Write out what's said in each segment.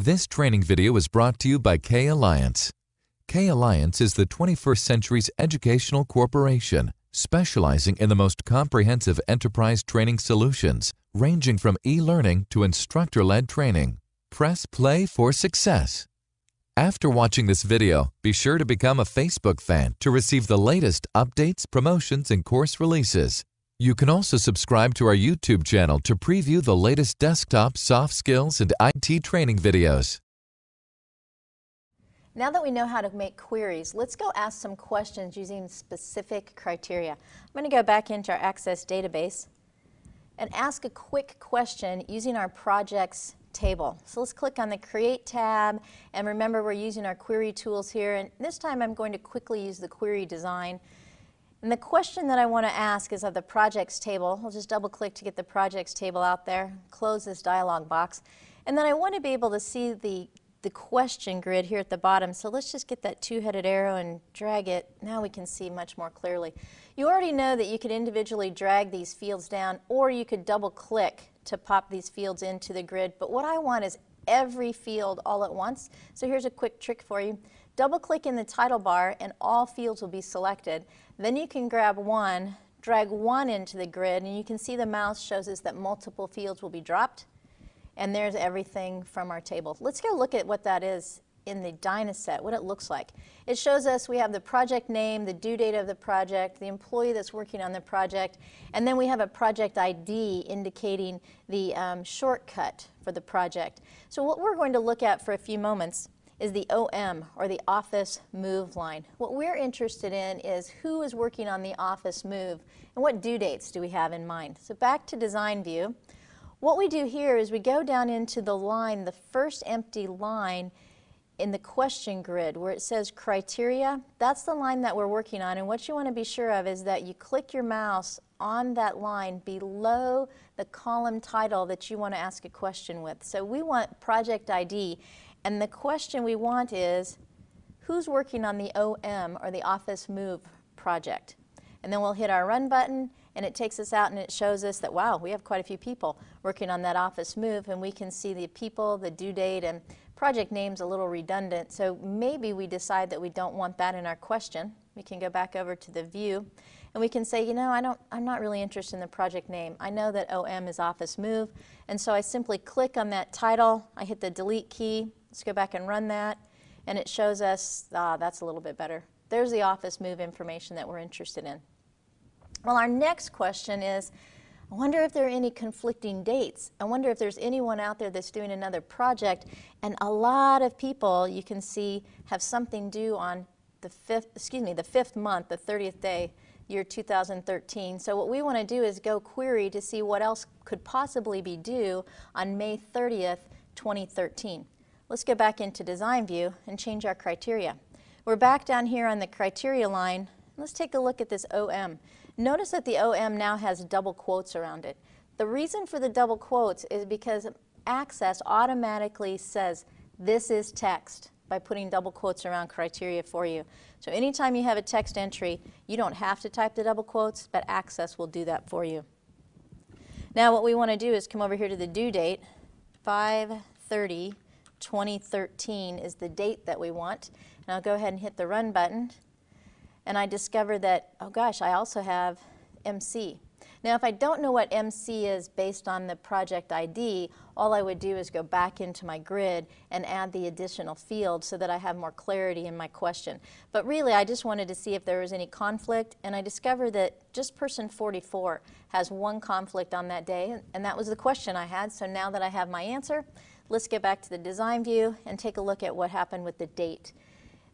This training video is brought to you by K Alliance. K Alliance is the 21st century's educational corporation, specializing in the most comprehensive enterprise training solutions, ranging from e-learning to instructor-led training. Press play for success. After watching this video, be sure to become a Facebook fan to receive the latest updates, promotions, and course releases. You can also subscribe to our YouTube channel to preview the latest desktop, soft skills, and IT training videos. Now that we know how to make queries, let's go ask some questions using specific criteria. I'm going to go back into our Access database and ask a quick question using our projects table. So let's click on the Create tab, and remember we're using our query tools here, and this time I'm going to quickly use the query design. And the question that I want to ask is of the projects table. I'll just double click to get the projects table out there, close this dialog box, and then I want to be able to see the question grid here at the bottom. So let's just get that two-headed arrow and drag it. Now we can see much more clearly. You already know that you could individually drag these fields down, or you could double click to pop these fields into the grid. But what I want is every field all at once. So here's a quick trick for you. Double click in the title bar and all fields will be selected. Then you can grab one, drag one into the grid, and you can see the mouse shows us that multiple fields will be dropped. And there's everything from our table. Let's go look at what that is in the Dynaset, what it looks like. It shows us we have the project name, the due date of the project, the employee that's working on the project, and then we have a project ID indicating the shortcut for the project. So what we're going to look at for a few moments is the OM, or the office move line. What we're interested in is who is working on the office move and what due dates do we have in mind. So back to design view. What we do here is we go down into the line, the first empty line in the question grid where it says criteria. That's the line that we're working on, and what you want to be sure of is that you click your mouse on that line below the column title that you want to ask a question with. So we want project ID, and the question we want is who's working on the OM, or the office move project. And then we'll hit our run button, and it takes us out and it shows us that, wow, we have quite a few people working on that office move, and we can see the people, the due date, and project name's a little redundant, so maybe we decide that we don't want that in our question. We can go back over to the view, and we can say, you know, I'm not really interested in the project name. I know that OM is office move, and so I simply click on that title, I hit the delete key, let's go back and run that, and it shows us, that's a little bit better. There's the office move information that we're interested in. Well, our next question is, I wonder if there are any conflicting dates. I wonder if there's anyone out there that's doing another project, and a lot of people, you can see, have something due on the fifth month, the 30th day, year 2013. So what we want to do is go query to see what else could possibly be due on May 30th, 2013. Let's go back into design view and change our criteria. We're back down here on the criteria line. Let's take a look at this OM. Notice that the OM now has double quotes around it. The reason for the double quotes is because Access automatically says this is text by putting double quotes around criteria for you. So anytime you have a text entry, you don't have to type the double quotes, but Access will do that for you. Now what we want to do is come over here to the due date. 5/30/2013 is the date that we want. And I'll go ahead and hit the run button. And I discover that, oh gosh, I also have MC. Now if I don't know what MC is based on the project ID, all I would do is go back into my grid and add the additional field so that I have more clarity in my question. But really I just wanted to see if there was any conflict, and I discovered that just person 44 has one conflict on that day, and that was the question I had. So now that I have my answer, let's get back to the design view and take a look at what happened with the date.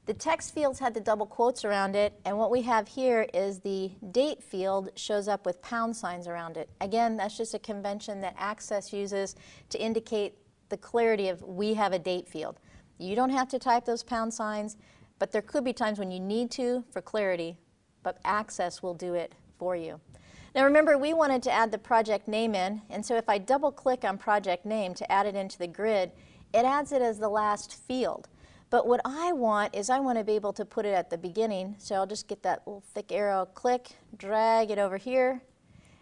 The text fields had the double quotes around it, and what we have here is the date field shows up with pound signs around it. Again, that's just a convention that Access uses to indicate the clarity of we have a date field. You don't have to type those pound signs, but there could be times when you need to for clarity, but Access will do it for you. Now remember, we wanted to add the project name in, and so if I double click on project name to add it into the grid, it adds it as the last field. But what I want is I want to be able to put it at the beginning, so I'll just get that little thick arrow, click, drag it over here,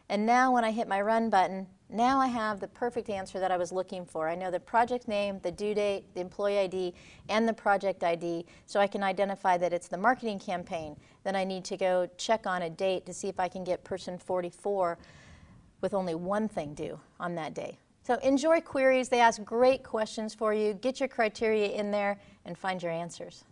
and now when I hit my run button, Now I have the perfect answer that I was looking for. I know the project name, the due date, the employee ID, and the project ID, so I can identify that it's the marketing campaign. Then I need to go check on a date to see if I can get person 44 with only one thing due on that day. So enjoy queries. They ask great questions for you. Get your criteria in there and find your answers.